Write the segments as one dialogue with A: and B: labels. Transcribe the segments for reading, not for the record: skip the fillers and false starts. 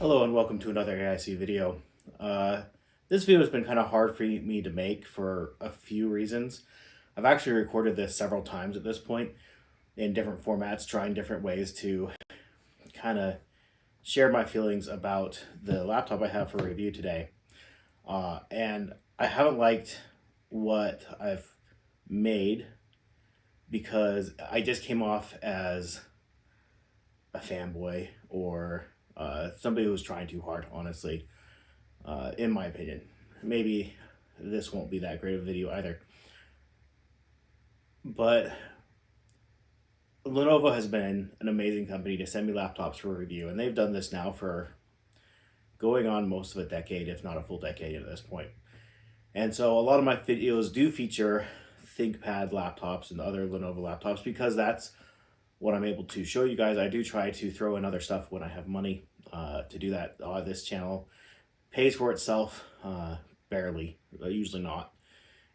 A: Hello and welcome to another AIC video. This video has been kind of hard for me to make for a few reasons. I've actually recorded this several times at this point in different formats, trying different ways to kind of share my feelings about the laptop I have for review today. And I haven't liked what I've made because I just came off as a fanboy or somebody who was trying too hard, honestly, in my opinion. Maybe this won't be that great of a video either. But Lenovo has been an amazing company to send me laptops for review, and they've done this now for going on most of a decade, if not a full decade at this point. And so a lot of my videos do feature ThinkPad laptops and other Lenovo laptops because that's what I'm able to show you guys. I do try to throw in other stuff when I have money to do that. This channel pays for itself, barely, usually not.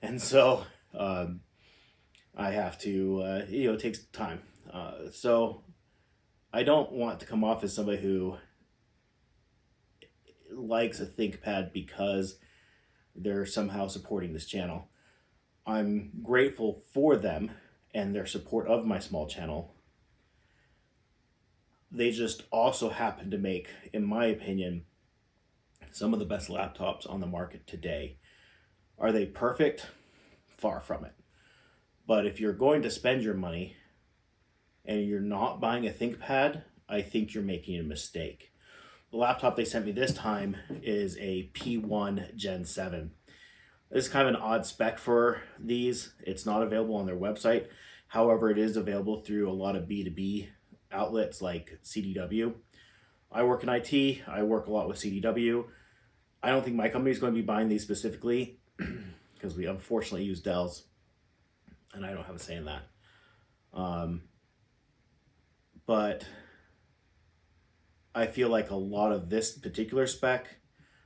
A: And so I have to, it takes time. So I don't want to come off as somebody who likes a ThinkPad because they're somehow supporting this channel. I'm grateful for them and their support of my small channel. They just also happen to make, in my opinion, some of the best laptops on the market today. Are they perfect? Far from it. But if you're going to spend your money and you're not buying a ThinkPad, I think you're making a mistake. The laptop they sent me this time is a P1 Gen 7. This is kind of an odd spec for these. It's not available on their website. However, it is available through a lot of B2B outlets like CDW. I work in IT. I work a lot with CDW. I don't think my company is going to be buying these specifically because we unfortunately use Dells and I don't have a say in that. But I feel like a lot of this particular spec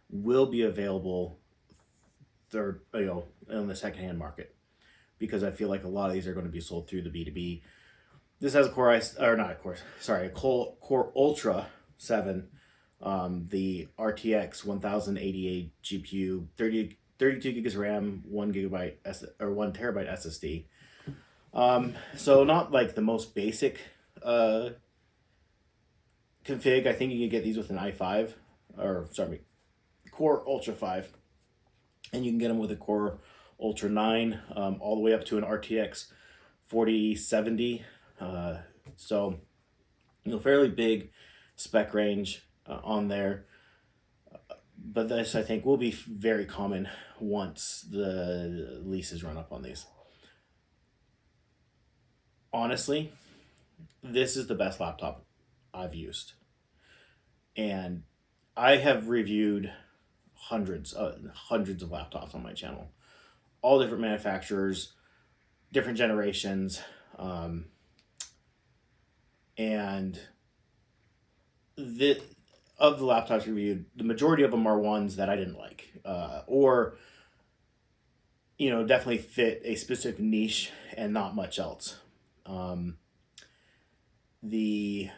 A: will be available in the secondhand market because I feel like a lot of these are going to be sold through the B2B. This has a Core Ultra 7, the RTX 1088 GPU, 32 gigs RAM, 1 terabyte SSD. So not like the most basic config. I think you can get these with an Core Ultra 5, and you can get them with a Core Ultra 9, all the way up to an RTX 4070. So, fairly big spec range on there. But this, I think, will be very common once the leases run up on these. Honestly, this is the best laptop I've used. And I have reviewed hundreds of laptops on my channel. All different manufacturers, different generations, and of the laptops reviewed, the majority of them are ones that I didn't like, or definitely fit a specific niche and not much else. The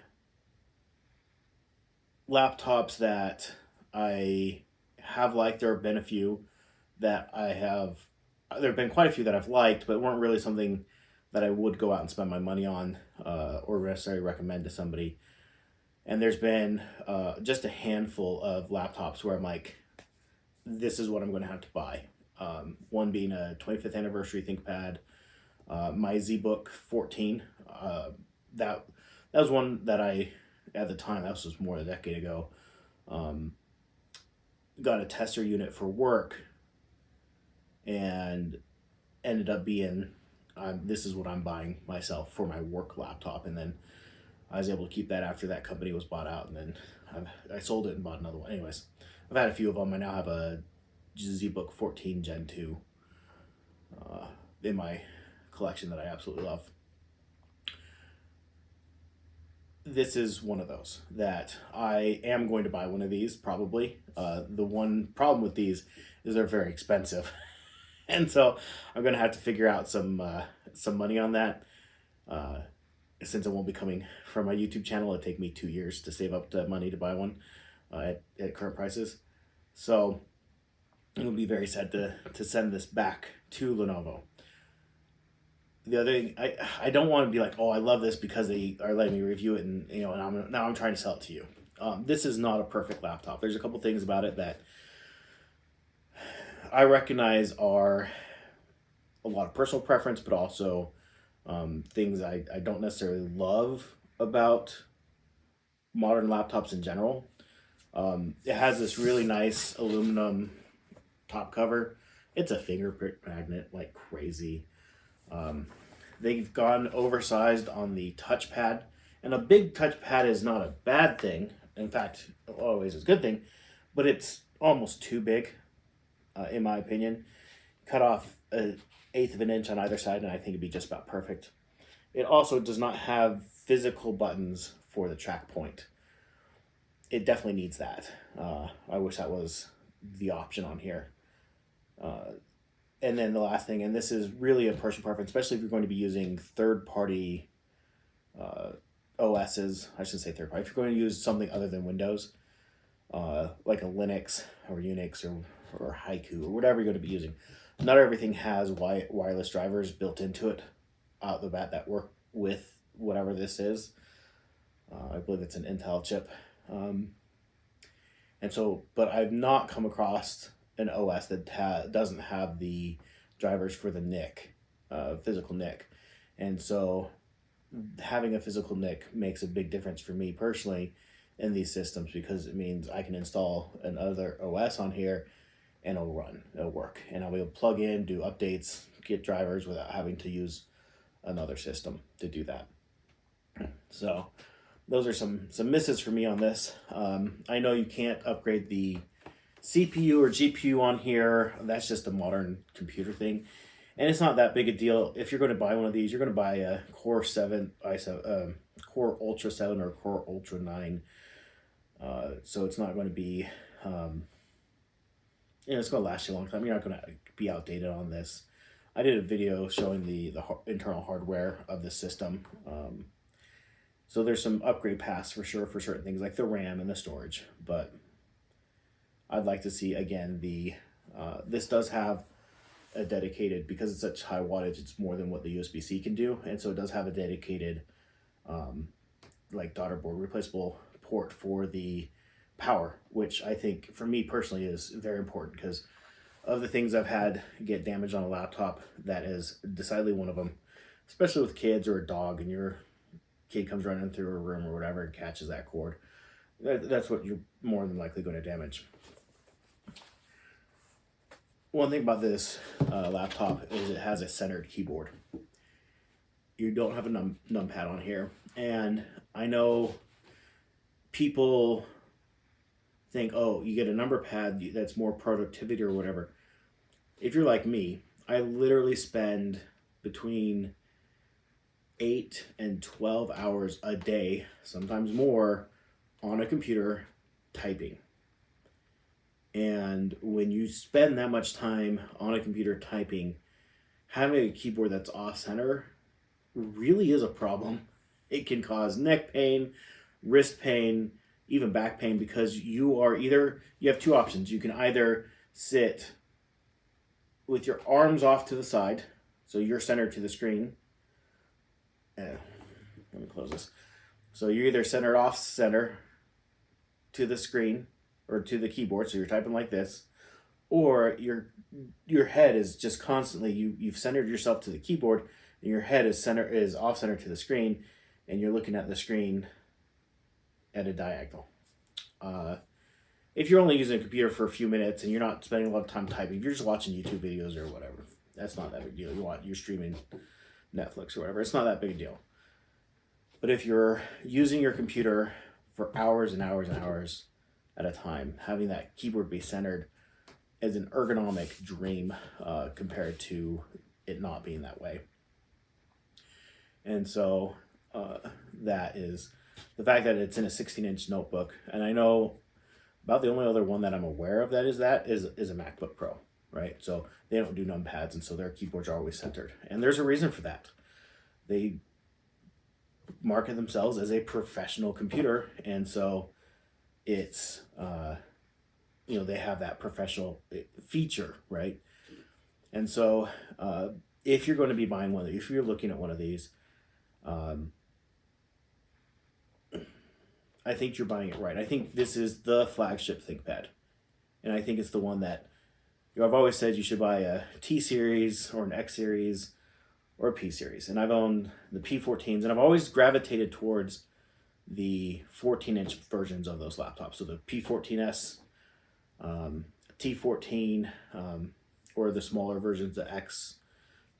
A: laptops that I have liked, there have been a few that there have been quite a few that I've liked, but weren't really something that I would go out and spend my money on or necessarily recommend to somebody. And there's been just a handful of laptops where I'm like, this is what I'm going to have to buy. One being a 25th anniversary ThinkPad, my ZBook 14. That was one that at the time, that was just more than a decade ago, got a tester unit for work and ended up being, this is what I'm buying myself for my work laptop. And then I was able to keep that after that company was bought out, and then I sold it and bought another one. Anyways, I've had a few of them. I now have a ZBook 14 Gen 2 in my collection that I absolutely love. This is one of those that I am going to buy one of these, probably. The one problem with these is they're very expensive. And so I'm going to have to figure out some money on that. Since it won't be coming from my YouTube channel, it'll take me 2 years to save up the money to buy one. at current prices. So it would be very sad to send this back to Lenovo. The other thing, I don't want to be like, oh, I love this because they are letting me review it, and now I'm trying to sell it to you. This is not a perfect laptop. There's a couple things about it that I recognize are a lot of personal preference, but also things I don't necessarily love about modern laptops in general. It has this really nice aluminum top cover. It's a fingerprint magnet like crazy. They've gone oversized on the touchpad, and a big touchpad is not a bad thing. In fact, always is a good thing, but it's almost too big, in my opinion. Cut off an eighth of an inch on either side, and I think it'd be just about perfect. It also does not have physical buttons for the track point. It definitely needs that. I wish that was the option on here. And then the last thing, and this is really a personal preference, especially if you're going to be using third-party OSs. I shouldn't say third-party. If you're going to use something other than Windows, like a Linux or Unix or Haiku or whatever you're going to be using, not everything has wireless drivers built into it out the bat that work with whatever this is. I believe it's an Intel chip. But I've not come across an OS that doesn't have the drivers for the NIC, physical NIC. And so having a physical NIC makes a big difference for me personally in these systems, because it means I can install another OS on here and it'll work. And I'll be able to plug in, do updates, get drivers without having to use another system to do that. So those are some misses for me on this. I know you can't upgrade the CPU or GPU on here. That's just a modern computer thing. And it's not that big a deal. If you're going to buy one of these, you're going to buy a Core 7, Core Ultra 7 or Core Ultra 9. So it's not going to be, it's going to last you a long time. You're not going to be outdated on this. I did a video showing the internal hardware of the system. So there's some upgrade paths for sure for certain things like the RAM and the storage, but I'd like to see again this does have a dedicated, because it's such high wattage, it's more than what the USB-C can do, and so it does have a dedicated like daughter board replaceable port for the power, which I think for me personally is very important, because of the things I've had get damaged on a laptop, that is decidedly one of them, especially with kids or a dog, and your kid comes running through a room or whatever and catches that cord. That's what you're more than likely going to damage. One thing about this laptop is it has a centered keyboard. You don't have a numpad on here. And I know people think, oh, you get a number pad that's more productivity or whatever. If you're like me, I literally spend between 8 and 12 hours a day, sometimes more, on a computer typing. And when you spend that much time on a computer typing, having a keyboard that's off center really is a problem. It can cause neck pain, wrist pain, even back pain, because you have two options. You can either sit with your arms off to the side, so you're centered to the screen. Let me close this. So you're either centered off center to the screen or to the keyboard, so you're typing like this, or your head is just constantly, you've centered yourself to the keyboard, and your head is off center to the screen, and you're looking at the screen at a diagonal. If you're only using a computer for a few minutes and you're not spending a lot of time typing, you're just watching YouTube videos or whatever, that's not that big a deal. You're streaming Netflix or whatever, it's not that big a deal. But if you're using your computer for hours and hours and hours at a time, having that keyboard be centered is an ergonomic dream compared to it not being that way. And so that is the fact that it's in a 16-inch notebook. And I know about the only other one that I'm aware of that is a MacBook Pro, right? So they don't do numpads, and so their keyboards are always centered. And there's a reason for that. They market themselves as a professional computer, and so it's they have that professional feature, right? And so if you're going to be buying one of these, if you're looking at one of these, I think you're buying it right. I think this is the flagship ThinkPad, and I think it's the one that I've always said you should buy a T series or an X series or a P series. And I've owned the P14s, and I've always gravitated towards the 14-inch versions of those laptops. So the P14s, T14, or the smaller versions, the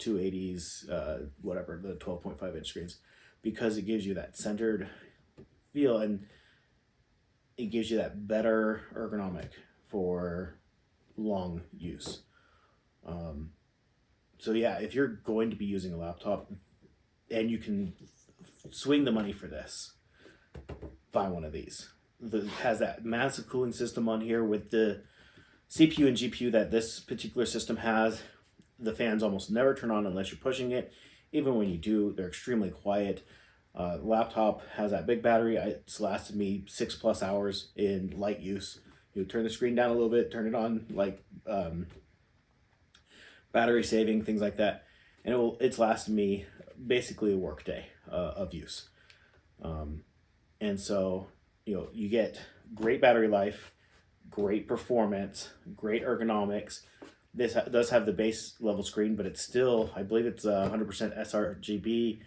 A: X280s, whatever, the 12.5-inch screens, because it gives you that centered feel, and it gives you that better ergonomic for long use. So yeah, if you're going to be using a laptop and you can swing the money for this, buy one of these. It has that massive cooling system on here with the CPU and GPU that this particular system has. The fans almost never turn on unless you're pushing it. Even when you do, they're extremely quiet. Laptop has that big battery. It's lasted me 6+ hours in light use. You turn the screen down a little bit, turn it on, like battery saving, things like that, and it's lasted me basically a work day of use. And so you get great battery life, great performance, great ergonomics. This does have the base level screen, but it's still, I believe it's 100% sRGB,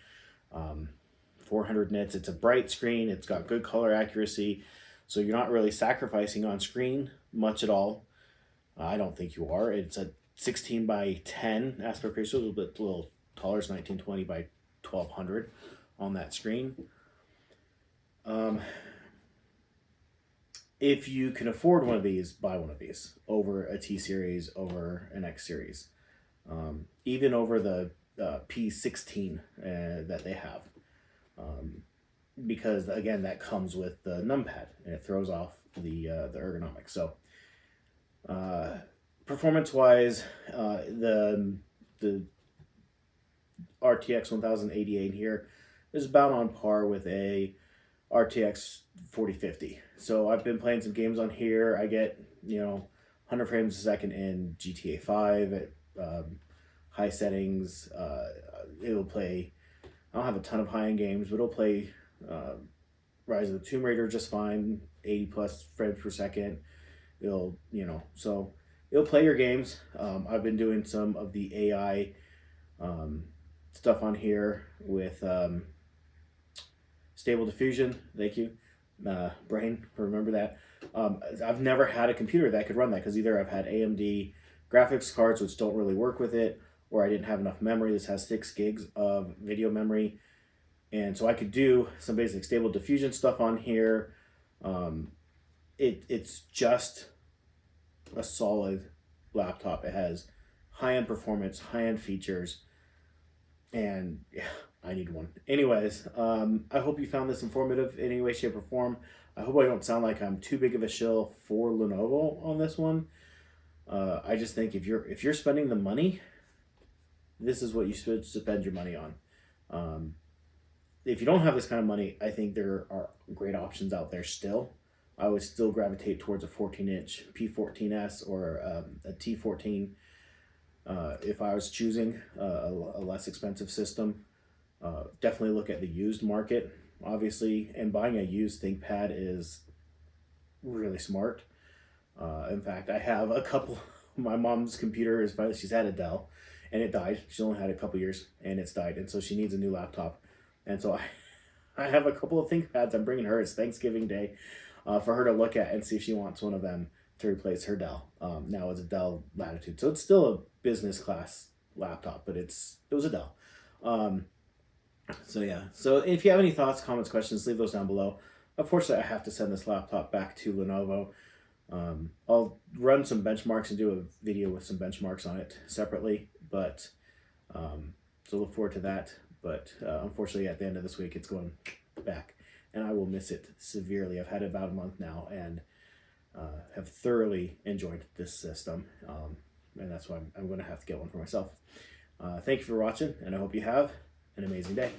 A: 400 nits. It's a bright screen. It's got good color accuracy. So you're not really sacrificing on screen much at all. I don't think you are. It's a 16:10 aspect ratio, a little taller. It's 1920 by 1200 on that screen. If you can afford one of these, buy one of these over a T series, over an X series, even over the P16 that they have. Because again, that comes with the numpad and it throws off the ergonomics. So performance wise, the RTX 1088 here is about on par with a RTX 4050. So I've been playing some games on here. I get 100 frames a second in GTA 5 at high settings. It'll play, I don't have a ton of high-end games, but it'll play Rise of the Tomb Raider just fine, 80+ frames per second. It'll play your games. I've been doing some of the AI stuff on here with Stable Diffusion. Thank you, brain, remember that. I've never had a computer that could run that, because either I've had AMD graphics cards which don't really work with it, or I didn't have enough memory. This has 6 gigs of video memory, and so I could do some basic Stable Diffusion stuff on here. It's just a solid laptop. It has high-end performance, high-end features, and yeah, I need one. Anyways, I hope you found this informative in any way, shape, or form. I hope I don't sound like I'm too big of a shill for Lenovo on this one. I just think if you're spending the money, this is what you should spend your money on. If you don't have this kind of money, I think there are great options out there still. I would still gravitate towards a 14-inch P14s or a T14 if I was choosing a less expensive system. Definitely look at the used market, obviously, and buying a used ThinkPad is really smart. In fact, I have a couple. My mom's computer is finally, she's had a Dell, and it died. She's only had it a couple years, and it's died, and so she needs a new laptop. And so I have a couple of ThinkPads I'm bringing her. It's Thanksgiving Day for her to look at and see if she wants one of them to replace her Dell. Now it's a Dell Latitude, so it's still a business class laptop, but it was a Dell. So yeah, so if you have any thoughts, comments, questions, leave those down below. Unfortunately, I have to send this laptop back to Lenovo. I'll run some benchmarks and do a video with some benchmarks on it separately, but so look forward to that. But unfortunately, at the end of this week, it's going back, and I will miss it severely. I've had it about a month now, and have thoroughly enjoyed this system, and that's why I'm going to have to get one for myself. Thank you for watching, and I hope you have an amazing day.